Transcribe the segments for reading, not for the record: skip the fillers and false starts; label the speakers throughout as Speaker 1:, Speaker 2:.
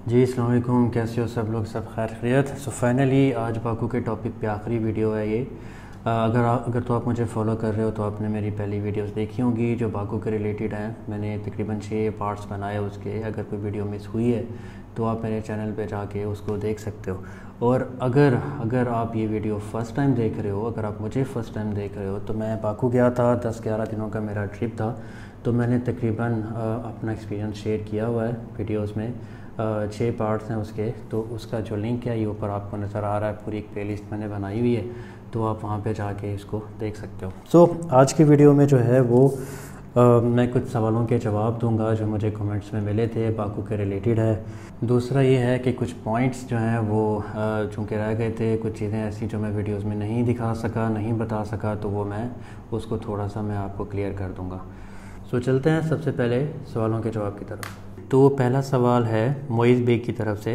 Speaker 1: जी अस्सलाम वालेकुम, कैसे हो सब लोग? सब खैर खैरियत। सो फाइनली आज बाकू के टॉपिक पे आखिरी वीडियो है ये। अगर तो आप मुझे फॉलो कर रहे हो तो आपने मेरी पहली वीडियोस देखी होंगी जो बाकू के रिलेटेड हैं। मैंने तकरीबन 6 पार्ट्स बनाए उसके। अगर कोई वीडियो मिस हुई है तो आप मेरे चैनल पे जाके उसको देख सकते हो। और अगर आप ये वीडियो फ़र्स्ट टाइम देख रहे हो, अगर आप मुझे फ़र्स्ट टाइम देख रहे हो, तो मैं बाकू गया था, 10-11 दिनों का मेरा ट्रिप था। तो मैंने तकरीबन अपना एक्सपीरियंस शेयर किया हुआ है वीडियोस में। 6 पार्ट्स हैं उसके। तो उसका जो लिंक है ये ऊपर आपको नज़र आ रहा है। पूरी एक प्लेलिस्ट मैंने बनाई हुई है, तो आप वहाँ पे जाके इसको देख सकते हो। सो आज की वीडियो में जो है वो मैं कुछ सवालों के जवाब दूंगा जो मुझे कमेंट्स में मिले थे, बाकू के रिलेटेड है। दूसरा ये है कि कुछ पॉइंट्स जो हैं वो चूँकि रह गए थे, कुछ चीज़ें ऐसी जो मैं वीडियोस में नहीं दिखा सका, नहीं बता सका, तो वो मैं उसको थोड़ा सा मैं आपको क्लियर कर दूँगा। सो चलते हैं सबसे पहले सवालों के जवाब की तरफ। तो पहला सवाल है मोइज़ बेग की तरफ से।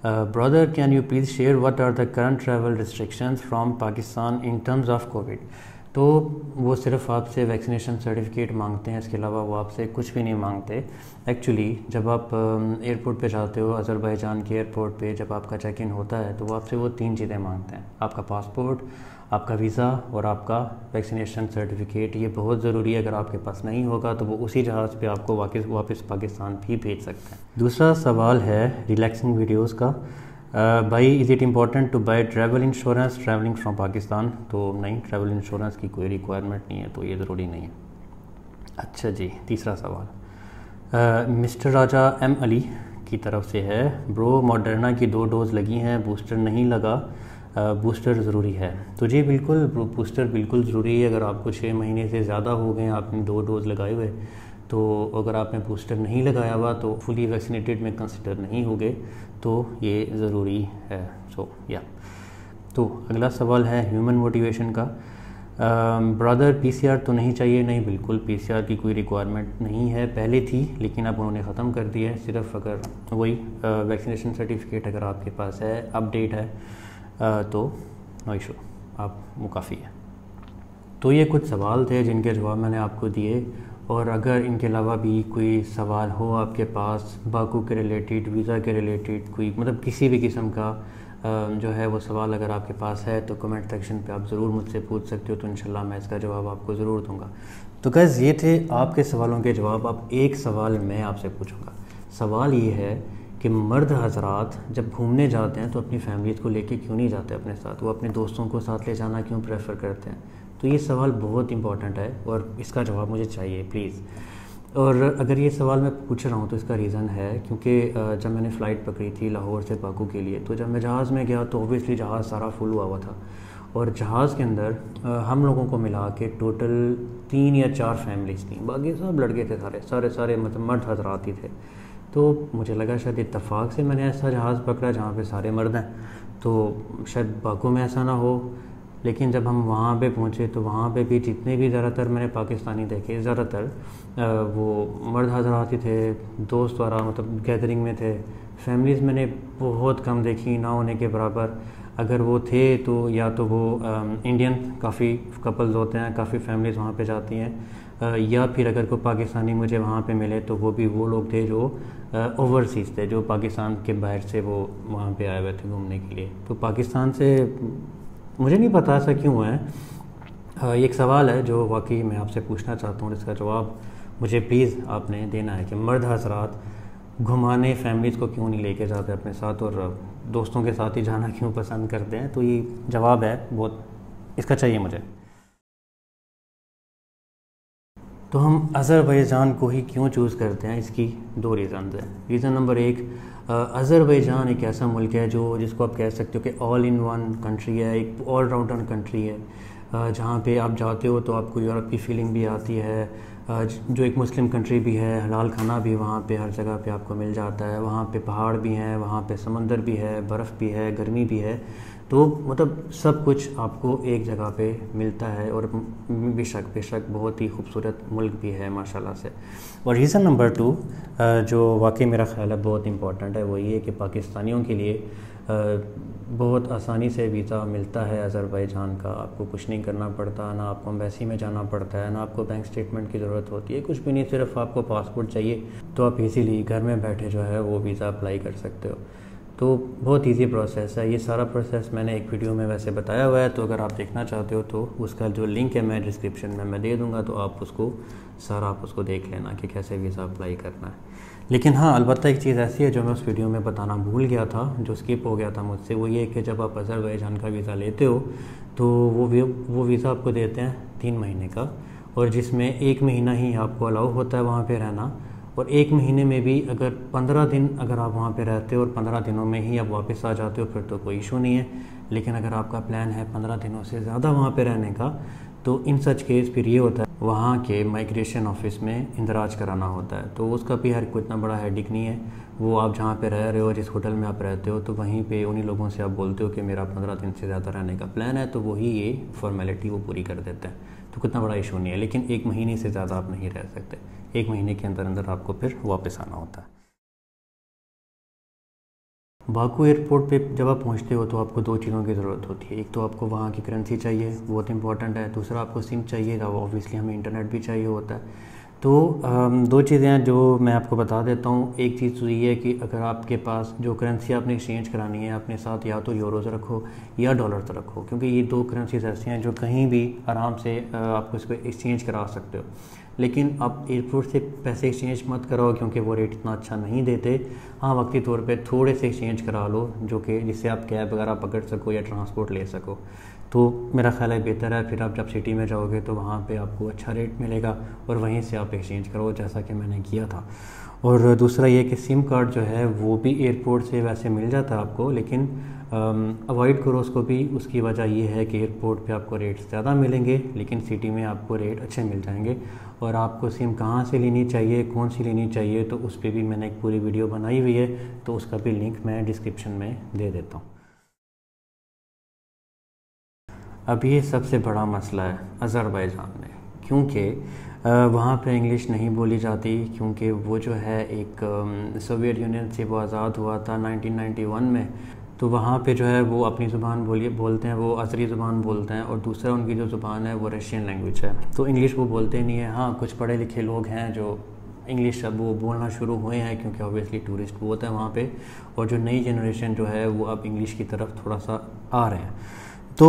Speaker 1: Brother, can you please share what are the current travel restrictions from Pakistan in terms of COVID. तो वो सिर्फ आपसे वैक्सीनेशन सर्टिफिकेट मांगते हैं, इसके अलावा वो आपसे कुछ भी नहीं मांगते। एक्चुअली जब आप एयरपोर्ट पे जाते हो, अज़रबैजान के एयरपोर्ट पे जब आपका चेक इन होता है तो वो आपसे वो 3 चीज़ें मांगते हैं: आपका पासपोर्ट, आपका वीज़ा और आपका वैक्सीनेशन सर्टिफिकेट। ये बहुत ज़रूरी है, अगर आपके पास नहीं होगा तो वो उसी जहाज़ पे आपको वापस पाकिस्तान भी भेज सकते हैं। दूसरा सवाल है रिलैक्सिंग वीडियोस का। भाई, is it important to buy travel insurance travelling from Pakistan? तो नहीं, ट्रैवल इंश्योरेंस की कोई रिक्वायरमेंट नहीं है, तो ये ज़रूरी नहीं है। अच्छा जी, तीसरा सवाल मिस्टर राजा एम अली की तरफ से है। ब्रो, मॉडर्ना की 2 डोज़ लगी हैं, बूस्टर नहीं लगा, बूस्टर ज़रूरी है? तो जी बिल्कुल, बूस्टर बिल्कुल ज़रूरी है। अगर आपको 6 महीने से ज़्यादा हो गए, आपने 2 डोज़ लगाए हुए, तो अगर आपने बूस्टर नहीं लगाया हुआ तो फुली वैक्सीनेटेड में कंसिडर नहीं होगे, तो ये ज़रूरी है। तो अगला सवाल है ह्यूमन मोटिवेशन का। ब्रदर, पीसीआर तो नहीं चाहिए? नहीं, बिल्कुल पीसीआर की कोई रिक्वायरमेंट नहीं है। पहले थी लेकिन अब उन्होंने ख़त्म कर दिया है। सिर्फ अगर वही वैक्सीनेशन सर्टिफिकेट अगर आपके पास है, अपडेट है, तो नो इशू, आप वो काफ़ी है। तो ये कुछ सवाल थे जिनके जवाब मैंने आपको दिए। और अगर इनके अलावा भी कोई सवाल हो आपके पास बाकू के रिलेटेड, वीज़ा के रिलेटेड, कोई मतलब किसी भी किस्म का जो है वो सवाल अगर आपके पास है, तो कमेंट सेक्शन पे आप ज़रूर मुझसे पूछ सकते हो। तो इंशाल्लाह मैं इसका जवाब आपको ज़रूर दूंगा। तो गाइस, ये थे आपके सवालों के जवाब। अब एक सवाल मैं आपसे पूछूंगा। सवाल ये है कि मर्द हजरात जब घूमने जाते हैं तो अपनी फैमिलीज़ को लेके क्यों नहीं जाते अपने साथ? वो अपने दोस्तों को साथ ले जाना क्यों प्रेफर करते हैं? तो ये सवाल बहुत इंपॉर्टेंट है और इसका जवाब मुझे चाहिए प्लीज़। और अगर ये सवाल मैं पूछ रहा हूँ तो इसका रीज़न है क्योंकि जब मैंने फ़्लाइट पकड़ी थी लाहौर से बाकू के लिए, तो जब मैं जहाज़ में गया तो ओबियसली जहाज़ सारा फुल हुआ था। और जहाज़ के अंदर हम लोगों को मिला के टोटल 3 या 4 फैमिलीज़ थी, बाकी सब लड़के थे, सारे मतलब मर्द हजरात ही थे। तो मुझे लगा शायद इत्तेफाक से मैंने ऐसा जहाज़ पकड़ा जहाँ पे सारे मर्द हैं, तो शायद बाकू में ऐसा ना हो। लेकिन जब हम वहाँ पे पहुँचे तो वहाँ पे भी जितने भी ज़्यादातर मैंने पाकिस्तानी देखे, ज़्यादातर वो मर्द हजरात ही थे, दोस्त वाला मतलब गैदरिंग में थे। फैमिलीज़ मैंने बहुत कम देखी, ना होने के बराबर। अगर वो थे तो या तो वो इंडियन काफ़ी कपल्स होते हैं, काफ़ी फैमिलीज़ वहाँ पे जाती हैं, या फिर अगर कोई पाकिस्तानी मुझे वहाँ पे मिले तो वो भी वो लोग थे जो ओवरसीज़ थे, जो पाकिस्तान के बाहर से वो वहाँ पे आए हुए थे घूमने के लिए। तो पाकिस्तान से मुझे नहीं पता ऐसा क्यों है। ये एक सवाल है जो वाकई मैं आपसे पूछना चाहता हूँ, इसका जवाब मुझे प्लीज़ आपने देना है कि मर्द हजरात घुमाने फैमिलीज़ को क्यों नहीं लेके जाते अपने साथ और दोस्तों के साथ ही जाना क्यों पसंद करते हैं? तो ये जवाब है बहुत, इसका चाहिए मुझे। तो हम अज़रबैजान को ही क्यों चूज़ करते हैं? इसकी 2 रीज़न हैं। रीज़न नंबर 1, अज़रबैजान एक ऐसा मुल्क है जिसको आप कह सकते हो कि ऑल इन वन कंट्री है, एक ऑल राउंडर कंट्री है, जहाँ पे आप जाते हो तो आपको यूरोप की फीलिंग भी आती है। जो एक मुस्लिम कंट्री भी है, हलाल खाना भी वहाँ पे हर जगह पे आपको मिल जाता है। वहाँ पे पहाड़ भी हैं, वहाँ पे समंदर भी है, बर्फ़ भी है, गर्मी भी है। तो मतलब सब कुछ आपको एक जगह पे मिलता है, और बेशक बहुत ही खूबसूरत मुल्क भी है माशाल्लाह से। और रीज़न नंबर 2 जो वाकई मेरा ख़्याल है बहुत इम्पॉर्टेंट है, वो ये कि पाकिस्तानियों के लिए बहुत आसानी से वीज़ा मिलता है अज़रबैजान का। आपको कुछ नहीं करना पड़ता, ना आपको एम्बेसी में जाना पड़ता है, ना आपको बैंक स्टेटमेंट की ज़रूरत होती है, कुछ भी नहीं, सिर्फ आपको पासपोर्ट चाहिए तो आप इजीली घर में बैठे जो है वो वीज़ा अप्लाई कर सकते हो। तो बहुत इजी प्रोसेस है। ये सारा प्रोसेस मैंने एक वीडियो में वैसे बताया हुआ है, तो अगर आप देखना चाहते हो तो उसका जो लिंक है मैं डिस्क्रिप्शन में मैं दे दूँगा, तो आप उसको देख लेना कि कैसे वीज़ा अप्लाई करना है। लेकिन हाँ, अलबत्ता एक चीज़ ऐसी है जो मैं उस वीडियो में बताना भूल गया था, जो स्किप हो गया था मुझसे, वो ये कि जब आप अज़रबैजान का वीज़ा लेते हो तो वो वीज़ा आपको देते हैं 3 महीने का, और जिसमें 1 महीना ही आपको अलाउ होता है वहाँ पे रहना। और 1 महीने में भी अगर 15 दिन अगर आप वहाँ पे रहते हो और 15 दिनों में ही आप वापस आ जाते हो फिर तो कोई इशू नहीं है। लेकिन अगर आपका प्लान है 15 दिनों से ज़्यादा वहाँ पे रहने का, तो इन सच केस फिर ये होता है वहाँ के माइग्रेशन ऑफिस में इंदराज कराना होता है। तो उसका भी कोई इतना बड़ा हेडिक नहीं है। वो आप जहाँ पे रह रहे हो, जिस होटल में आप रहते हो, तो वहीं पे उन्हीं लोगों से आप बोलते हो कि मेरा 15 दिन से ज़्यादा रहने का प्लान है, तो वही ये फॉर्मेलिटी वो पूरी कर देते हैं। तो कितना बड़ा इशू नहीं है। लेकिन 1 महीने से ज़्यादा आप नहीं रह सकते, 1 महीने के अंदर अंदर आपको फिर वापस आना होता है। बाकू एयरपोर्ट पे जब आप पहुंचते हो तो आपको 2 चीज़ों की ज़रूरत होती है। एक तो आपको वहाँ की करेंसी चाहिए, बहुत इंपॉर्टेंट है। दूसरा आपको सिम चाहिए, ऑब्वियसली हमें इंटरनेट भी चाहिए होता है। तो 2 चीज़ें हैं जो मैं आपको बता देता हूँ। एक चीज़ तो ये है कि अगर आपके पास जो करेंसी आपने एक्सचेंज करानी है अपने साथ, या तो यूरोज़ रखो या डॉलर्स रखो, क्योंकि ये 2 करेंसीज ऐसी हैं जो कहीं भी आराम से आपको इसको एक्सचेंज करा सकते हो। लेकिन आप एयरपोर्ट से पैसे एक्सचेंज मत कराओ, क्योंकि वो रेट इतना अच्छा नहीं देते। हाँ, वक्ती तौर पे थोड़े से एक्सचेंज करा लो, जो कि जिससे आप कैब वगैरह पकड़ सको या ट्रांसपोर्ट ले सको, तो मेरा ख़्याल है बेहतर है। फिर आप जब सिटी में जाओगे तो वहाँ पे आपको अच्छा रेट मिलेगा और वहीं से आप एक्सचेंज करो, जैसा कि मैंने किया था। और दूसरा ये कि सिम कार्ड जो है वो भी एयरपोर्ट से वैसे मिल जाता है आपको, लेकिन अवॉइड करो उसको भी। उसकी वजह ये है कि एयरपोर्ट पे आपको रेट ज़्यादा मिलेंगे, लेकिन सिटी में आपको रेट अच्छे मिल जाएंगे। और आपको सिम कहाँ से लेनी चाहिए, कौन सी लेनी चाहिए, तो उस पर भी मैंने एक पूरी वीडियो बनाई हुई है, तो उसका भी लिंक मैं डिस्क्रिप्शन में दे देता हूँ। अब ये सबसे बड़ा मसला है अज़रबैजान में, क्योंकि वहाँ पे इंग्लिश नहीं बोली जाती, क्योंकि वो जो है एक सोवियत यूनियन से वो आज़ाद हुआ था 1991 में। तो वहाँ पे जो है वो अपनी ज़ुबान बोलते हैं, वो अज़री ज़ुबान बोलते हैं, और दूसरा उनकी जो ज़ुबान है वो रशियन लैंग्वेज है। तो इंग्लिश वो बोलते नहीं है। हाँ, कुछ पढ़े लिखे लोग हैं जो इंग्लिश अब वो बोलना शुरू हुए हैं, क्योंकि ऑब्वियसली टूरिस्ट बहुत है वहाँ पे, और जो नई जनरेशन जो है वो अब इंग्लिश की तरफ थोड़ा सा आ रहे हैं। तो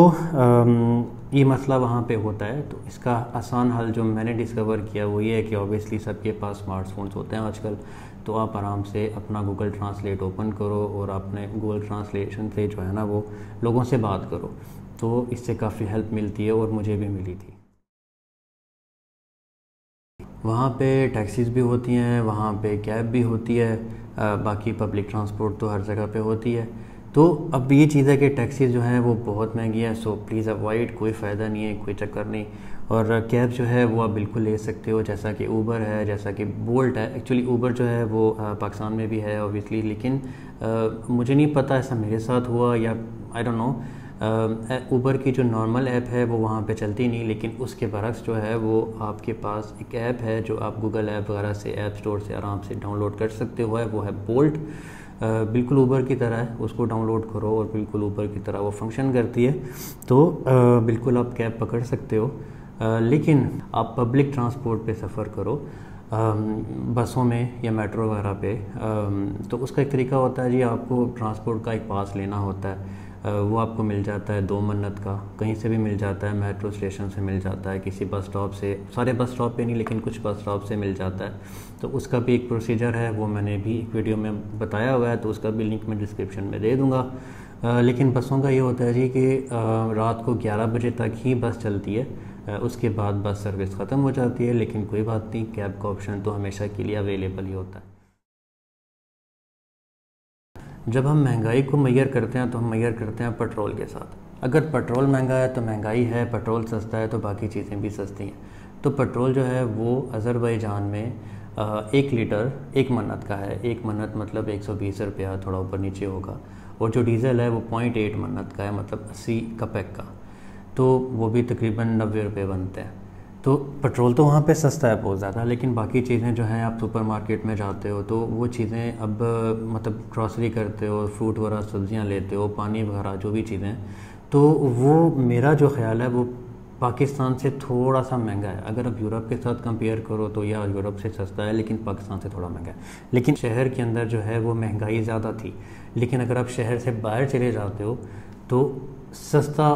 Speaker 1: ये मसला वहाँ पे होता है। तो इसका आसान हल जो मैंने डिस्कवर किया वो ये है कि ऑब्वियसली सबके पास स्मार्टफोन्स होते हैं आजकल, तो आप आराम से अपना गूगल ट्रांसलेट ओपन करो और अपने गूगल ट्रांसलेशन से जो है ना वो लोगों से बात करो, तो इससे काफ़ी हेल्प मिलती है, और मुझे भी मिली थी। वहाँ पे टैक्सीज़ भी होती हैं, वहाँ पे कैब भी होती है, बाकी पब्लिक ट्रांसपोर्ट तो हर जगह पे होती है। तो अब ये चीज़ है कि टैक्सीज़ जो हैं वो बहुत महंगी है, सो प्लीज़ अवॉइड, कोई फ़ायदा नहीं है, कोई चक्कर नहीं। और कैब जो है वो आप बिल्कुल ले सकते हो, जैसा कि ऊबर है, जैसा कि बोल्ट है। एक्चुअली ऊबर जो है वो पाकिस्तान में भी है ऑब्वियसली, लेकिन मुझे नहीं पता ऐसा मेरे साथ हुआ या आई डोंट नो। ऊबर की जो नॉर्मल ऐप है वो वहाँ पे चलती नहीं, लेकिन उसके बरक्स जो है वो आपके पास एक ऐप है जो आप गूगल ऐप वगैरह से ऐप स्टोर से आराम से डाउनलोड कर सकते हो, वो है बोल्ट। बिल्कुल ऊबर की तरह है, उसको डाउनलोड करो और बिल्कुल ऊबर की तरह वो फंक्शन करती है। तो बिल्कुल आप कैब पकड़ सकते हो, लेकिन आप पब्लिक ट्रांसपोर्ट पे सफ़र करो, बसों में या मेट्रो वगैरह पे। तो उसका एक तरीका होता है जी, आपको ट्रांसपोर्ट का एक पास लेना होता है, वो आपको मिल जाता है 2 मन्नत का, कहीं से भी मिल जाता है, मेट्रो स्टेशन से मिल जाता है, किसी बस स्टॉप से, सारे बस स्टॉप पे नहीं लेकिन कुछ बस स्टॉप से मिल जाता है। तो उसका भी एक प्रोसीजर है, वो मैंने भी एक वीडियो में बताया हुआ है, तो उसका भी लिंक मैं डिस्क्रिप्शन में दे दूँगा। लेकिन बसों का ये होता है जी कि रात को 11 बजे तक ही बस चलती है, उसके बाद बस सर्विस ख़त्म हो जाती है। लेकिन कोई बात नहीं, कैब का ऑप्शन तो हमेशा के लिए अवेलेबल ही होता है। जब हम महंगाई को मैयर करते हैं तो हम मैयर करते हैं पेट्रोल के साथ। अगर पेट्रोल महंगा है तो महंगाई है, पेट्रोल सस्ता है तो बाकी चीज़ें भी सस्ती हैं। तो पेट्रोल जो है वो अज़रबैजान में 1 लीटर 1 मन्नत का है। 1 मन्नत मतलब 120 रुपया, थोड़ा ऊपर नीचे होगा। और जो डीज़ल है वो 0.8 मन्नत का है, मतलब 80 कपैक का, तो वो भी तकरीबन 90 रुपये बनते हैं। तो पेट्रोल तो वहाँ पे सस्ता है बहुत ज़्यादा, लेकिन बाकी चीज़ें जो हैं, आप सुपरमार्केट में जाते हो तो वो चीज़ें अब मतलब ग्रॉसरी करते हो, फ्रूट वगैरह सब्जियाँ लेते हो, पानी वगैरह जो भी चीज़ें, तो वो मेरा जो ख्याल है वो पाकिस्तान से थोड़ा सा महंगा है। अगर आप यूरोप के साथ कंपेयर करो तो या यूरोप से सस्ता है, लेकिन पाकिस्तान से थोड़ा महंगा है। लेकिन शहर के अंदर जो है वो महंगाई ज़्यादा थी, लेकिन अगर आप शहर से बाहर चले जाते हो तो सस्ता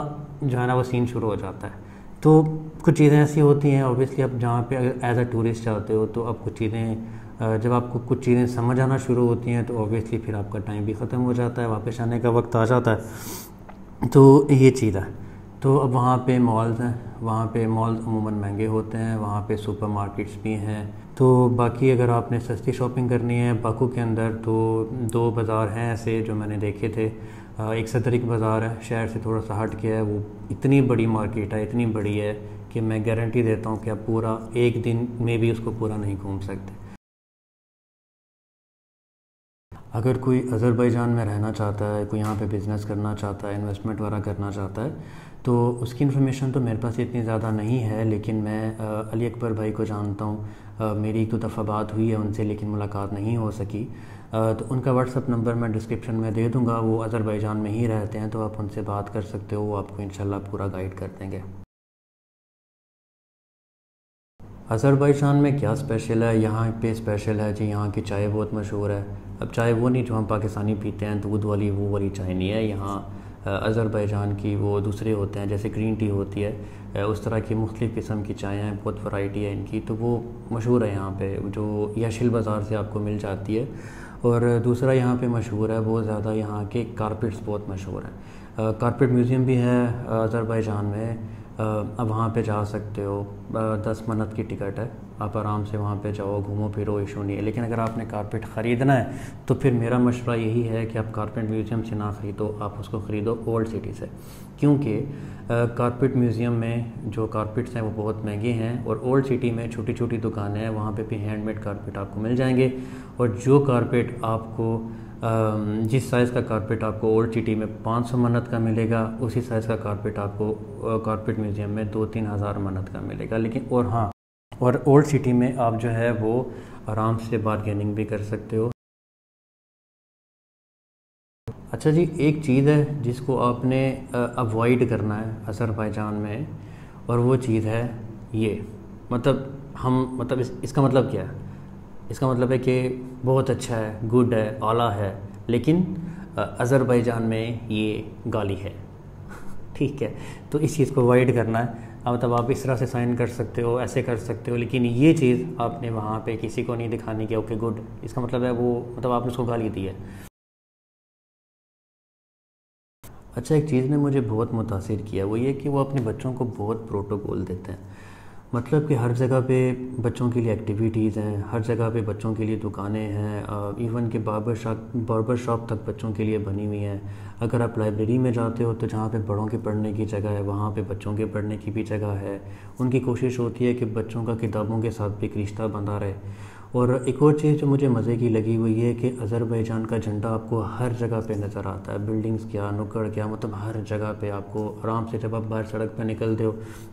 Speaker 1: जो है ना वो सीन शुरू हो जाता है। तो कुछ चीज़ें ऐसी होती हैं ऑब्वियसली, आप जहाँ पे एज अ टूरिस्ट जाते हो तो आप कुछ चीज़ें जब आपको कुछ चीज़ें समझ आना शुरू होती हैं तो ऑब्वियसली फिर आपका टाइम भी ख़त्म हो जाता है, वापस आने का वक्त आ जाता है। तो ये चीज़ है। तो अब वहाँ पे मॉल्स हैं, वहाँ पे मॉल्स अमूमन महंगे होते हैं, वहाँ पे सुपरमार्केट्स भी हैं। तो बाकी अगर आपने सस्ती शॉपिंग करनी है बाकू के अंदर तो 2 बाज़ार हैं ऐसे जो मैंने देखे थे। एक सदरिक बाज़ार है, शहर से थोड़ा सा हट के है, वो इतनी बड़ी मार्केट है, इतनी बड़ी है कि मैं गारंटी देता हूँ कि आप पूरा एक दिन में भी उसको पूरा नहीं घूम सकते। अगर कोई अज़रबैजान में रहना चाहता है, कोई यहाँ पे बिज़नेस करना चाहता है, इन्वेस्टमेंट वगैरह करना चाहता है, तो उसकी इन्फॉर्मेशन तो मेरे पास इतनी ज़्यादा नहीं है, लेकिन मैं अली अकबर भाई को जानता हूँ। मेरी एक दो दफ़ा बात हुई है उनसे, लेकिन मुलाकात नहीं हो सकी। तो उनका व्हाट्सअप नंबर मैं डिस्क्रिप्शन में दे दूँगा, वो अज़रबैजान में ही रहते हैं, तो आप उनसे बात कर सकते हो, वो आपको इंशाल्लाह पूरा गाइड कर देंगे। अज़रबैजान में क्या स्पेशल है? यहाँ पे स्पेशल है जी, यहाँ की चाय बहुत मशहूर है। अब चाय वो नहीं जो हम पाकिस्तानी पीते हैं दूध वाली, वो वाली चाय नहीं है यहाँ। अज़रबैजान की वो दूसरे होते हैं, जैसे ग्रीन टी होती है, उस तरह की मुख्तलिफ़ किस्म की चाय हैं, बहुत वैरायटी है इनकी, तो वो मशहूर है यहाँ पे, जो यशिल बाज़ार से आपको मिल जाती है। और दूसरा यहाँ पे मशहूर है बहुत ज़्यादा, यहाँ के कारपेट्स बहुत मशहूर हैं। कारपेट म्यूज़ियम भी है अज़रबैजान में, अब वहाँ पे जा सकते हो। 10 मन्नत की टिकट है, आप आराम से वहाँ पे जाओ, घूमो फिरो, इशू नहीं है। लेकिन अगर आपने कारपेट ख़रीदना है तो फिर मेरा मशवरा यही है कि आप कारपेट म्यूज़ियम से ना ख़रीदो, आप उसको ख़रीदो ओल्ड सिटी से, क्योंकि कारपेट म्यूज़ियम में जो कारपेट्स हैं वो बहुत महंगे हैं, और ओल्ड सिटी में छोटी छोटी दुकानें हैं, वहाँ पे भी हैंडमेड कारपेट आपको मिल जाएंगे। और जो कारपेट आपको जिस साइज़ का कारपेट आपको ओल्ड सिटी में 500 मन्नत का मिलेगा, उसी साइज़ का कारपेट आपको कारपेट म्यूज़ियम में 2-3 हज़ार मन्नत का मिलेगा। लेकिन और हाँ, और ओल्ड सिटी में आप जो है वो आराम से बारगेनिंग भी कर सकते हो। अच्छा जी, एक चीज़ है जिसको आपने अवॉइड करना है अज़रबैजान में, और वो चीज़ है ये, मतलब इसका मतलब क्या है? इसका मतलब है कि बहुत अच्छा है, गुड है, आला है, लेकिन अज़रबैजान में ये गाली है। ठीक है, तो इस चीज़ को अवॉइड करना है। मतलब आप इस तरह से साइन कर सकते हो, ऐसे कर सकते हो, लेकिन ये चीज़ आपने वहाँ पे किसी को नहीं दिखानी कि ओके गुड, इसका मतलब है वो, मतलब आपने उसको गाली दी है। अच्छा, एक चीज़ ने मुझे बहुत मुतासिर किया, वो ये कि वो अपने बच्चों को बहुत प्रोटोकॉल देते हैं। मतलब कि हर जगह पे बच्चों के लिए एक्टिविटीज़ हैं, हर जगह पे बच्चों के लिए दुकानें हैं, इवन कि बार्बर शॉप तक बच्चों के लिए बनी हुई हैं। अगर आप लाइब्रेरी में जाते हो तो जहाँ पे बड़ों के पढ़ने की जगह है, वहाँ पे बच्चों के पढ़ने की भी जगह है। उनकी कोशिश होती है कि बच्चों का किताबों के साथ भी एक रिश्ता बंधा रहे। और एक और चीज़ जो मुझे मज़े की लगी हुई है कि अज़रबैजान का झंडा आपको हर जगह पे नज़र आता है, बिल्डिंग्स क्या, नुक्कड़ क्या, मतलब हर जगह पे आपको आराम से, जब आप बाहर सड़क पे निकलते हो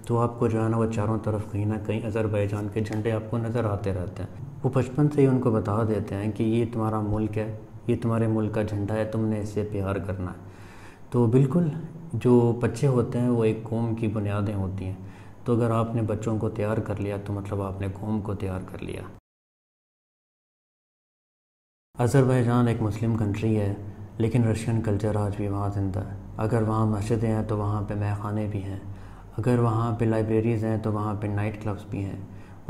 Speaker 1: तो आपको जो है ना वो चारों तरफ कहीं ना कहीं अज़रबैजान के झंडे आपको नज़र आते रहते हैं। वो बचपन से ही उनको बता देते हैं कि ये तुम्हारा मुल्क है, ये तुम्हारे मुल्क का झंडा है, तुमने इससे प्यार करना है। तो बिल्कुल, जो बच्चे होते हैं वो एक कौम की बुनियादें होती हैं, तो अगर आपने बच्चों को तैयार कर लिया तो मतलब आपने कौम को तैयार कर लिया। अज़रबैजान एक मुस्लिम कंट्री है, लेकिन रशियन कल्चर आज भी वहाँ ज़िंदा है। अगर वहाँ मस्जिदें हैं तो वहाँ पे महखाने भी हैं, अगर वहाँ पे लाइब्रेरीज़ हैं तो वहाँ पे नाइट क्लब्स भी हैं।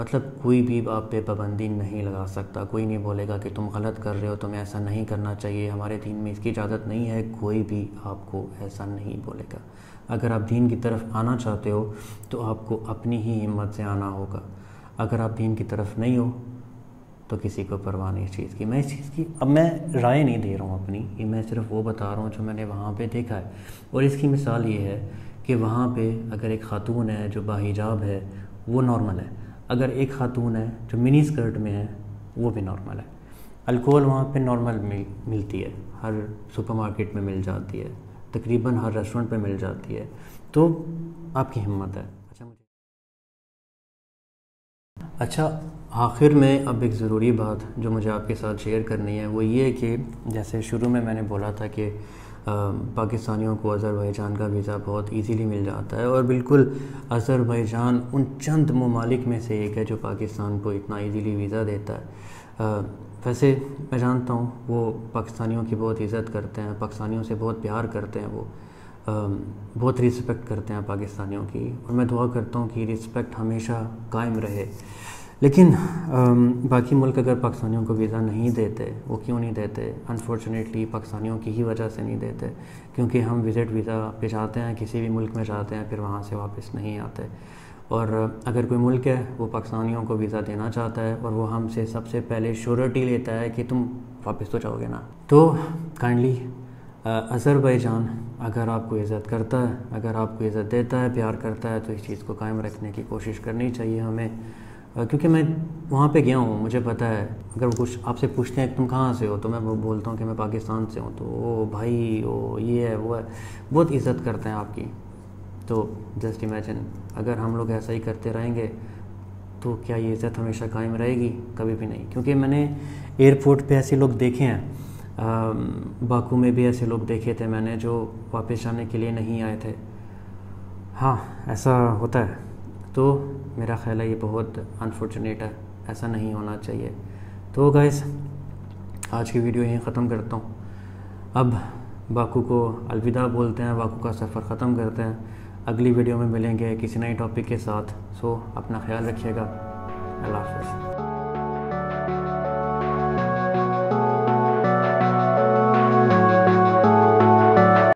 Speaker 1: मतलब कोई भी आप पे पाबंदी नहीं लगा सकता, कोई नहीं बोलेगा कि तुम गलत कर रहे हो, तुम्हें ऐसा नहीं करना चाहिए, हमारे दीन में इसकी इजाज़त नहीं है, कोई भी आपको ऐसा नहीं बोलेगा। अगर आप दीन की तरफ आना चाहते हो तो आपको अपनी ही हिम्मत से आना होगा। अगर आप दीन की तरफ नहीं हो तो किसी को परवाह नहीं इस चीज़ की। मैं इस चीज़ की, अब मैं राय नहीं दे रहा हूँ अपनी, ये मैं सिर्फ वो बता रहा हूँ जो मैंने वहाँ पे देखा है। और इसकी मिसाल ये है कि वहाँ पे अगर एक ख़ातून है जो बाहिजाब है वो नॉर्मल है, अगर एक ख़ातून है जो मिनी स्कर्ट में है वो भी नॉर्मल है। अल्कोहल वहाँ पे नॉर्मल मिलती है, हर सुपरमार्केट में मिल जाती है, तकरीबन हर रेस्टोरेंट पे मिल जाती है, तो आपकी हिम्मत है। अच्छा, आखिर में अब एक ज़रूरी बात जो मुझे आपके साथ शेयर करनी है वो ये कि जैसे शुरू में मैंने बोला था कि पाकिस्तानियों को अज़रबैजान का वीज़ा बहुत इजीली मिल जाता है, और बिल्कुल अज़रबैजान उन चंद ममालिक में से एक है जो पाकिस्तान को इतना इजीली वीज़ा देता है। वैसे मैं जानता हूँ वो पाकिस्तानियों की बहुत इज़्ज़त करते हैं, पाकिस्तानियों से बहुत प्यार करते हैं, वो बहुत रिस्पेक्ट करते हैं पाकिस्तानियों की, और मैं दुआ करता हूँ कि रिस्पेक्ट हमेशा कायम रहे। लेकिन बाकी मुल्क अगर पाकिस्तानियों को वीज़ा नहीं देते, वो क्यों नहीं देते? अनफॉर्चुनेटली पाकिस्तानियों की ही वजह से नहीं देते, क्योंकि हम विज़िट वीज़ा पे जाते हैं, किसी भी मुल्क में जाते हैं, फिर वहाँ से वापस नहीं आते। और अगर कोई मुल्क है वो पाकिस्तानियों को वीज़ा देना चाहता है और वो हमसे सबसे पहले श्योरिटी लेता है कि तुम वापस तो जाओगे ना, तो काइंडली अज़रबैजान अगर आपको इज़्ज़त करता है, अगर आपको इज़्ज़त देता है, प्यार करता है, तो इस चीज़ को कायम रखने की कोशिश करनी चाहिए हमें। क्योंकि मैं वहाँ पे गया हूँ, मुझे पता है। अगर वो कुछ आपसे पूछते हैं कि तुम कहाँ से हो, तो मैं वो बोलता हूँ कि मैं पाकिस्तान से हूँ, तो ओ भाई ओ ये है वो है, बहुत इज़्ज़त करते हैं आपकी। तो जस्ट इमेजिन अगर हम लोग ऐसा ही करते रहेंगे तो क्या ये इज़्ज़त हमेशा कायम रहेगी? कभी भी नहीं। क्योंकि मैंने एयरपोर्ट पे ऐसे लोग देखे हैं, बाकू में भी ऐसे लोग देखे थे मैंने जो वापस जाने के लिए नहीं आए थे। हाँ, ऐसा होता है। तो मेरा ख़्याल है ये बहुत अनफॉर्चुनेट है, ऐसा नहीं होना चाहिए। तो गाइस, आज की वीडियो यहीं ख़त्म करता हूँ। अब बाकू को अलविदा बोलते हैं, बाकू का सफ़र ख़त्म करते हैं। अगली वीडियो में मिलेंगे किसी नए टॉपिक के साथ। सो अपना ख्याल रखिएगा। अल्लाह हाफ़िज़।